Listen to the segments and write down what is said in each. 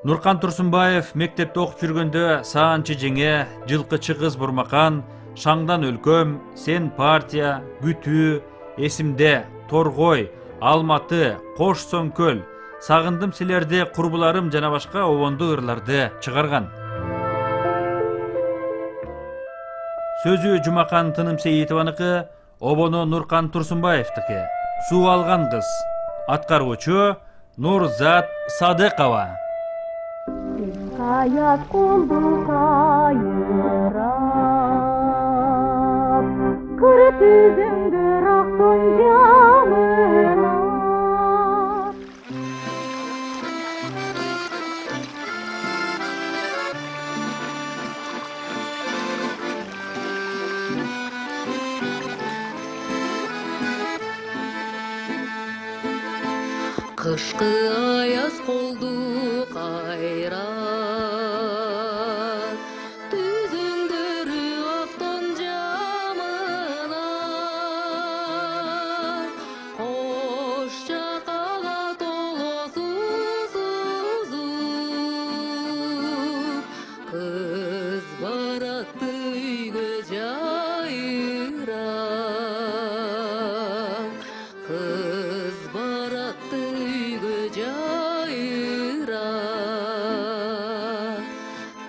Нуркан Турсунбаев мектепте окуп жүргөндө Саанчы жеңе, Жылкычы кыз Бурмакан, Шаңдан өлкөм, Сен партия, Күтүү, Эсимде, Торгой, Алматы, Кош Сөңкөл, Сагындым силерди курбуларым жана башка обондуу ырларды чыгарган. Сөзү Жумакан Тыным Сейитованыкы, обону Нуркан Турсунбаевдики. Суу алган кыз. Аткаруучу Нурзат Садыкова. Каят колду кайырап, кыры түзүңдөр актон жамырап. Кышкы аяз колду кайрат, түзүңдөрү актон жамырап. Кош чакага толосу сузуп, кыз баратты үйгө жайрап. Кыз баратты үйгө жайрап.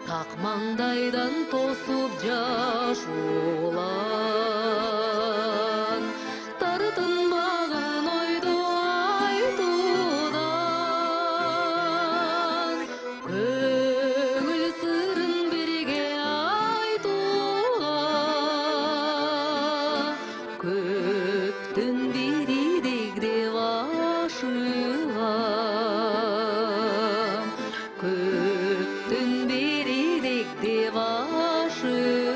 Так маңдайдан тосуп жаш улан, тартынбагын ойду айтуудан. Көңүл сырын бирге айтууга, көптүн биридек деп ашыгам. Көптүн биридек деп ашыгам.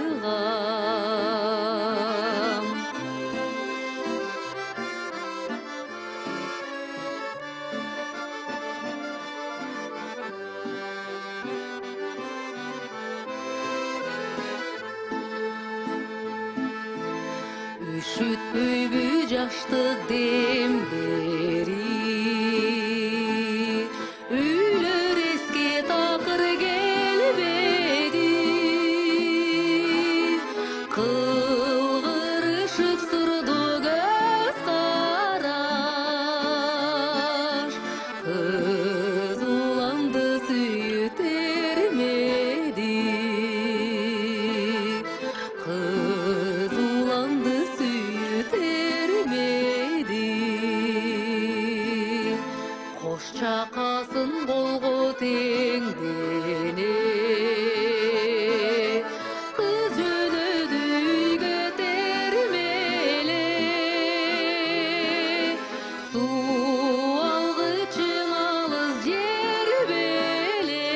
Üşütпөйбү жаштык демдери, үйлөр эске такыр келбеди. Кылгырышып сурду көз караш, кыз уланды сүйүп термеди. Кыз уланды сүйүп термеди. Кош чакасын колго теңдене, кыз жөнөдү үйгө термеле. Суу алгычың алыс жер беле,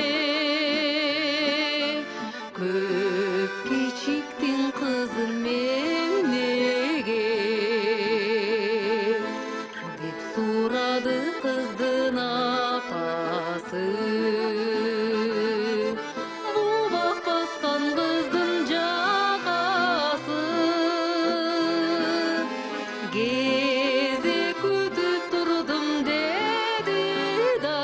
көп кечиктин кызым эмнеге деп сурады кыздын апасы. Бубак баскан кыздын жакасы, кезек күтүп турдум деди да,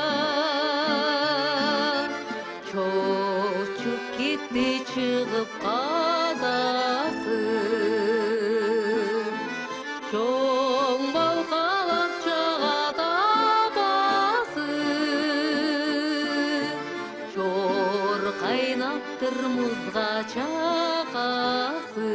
чочуп кетти чыгып кадасы. Чоң балкалап чагат апасы, чор кайнаптыр музга чакасы.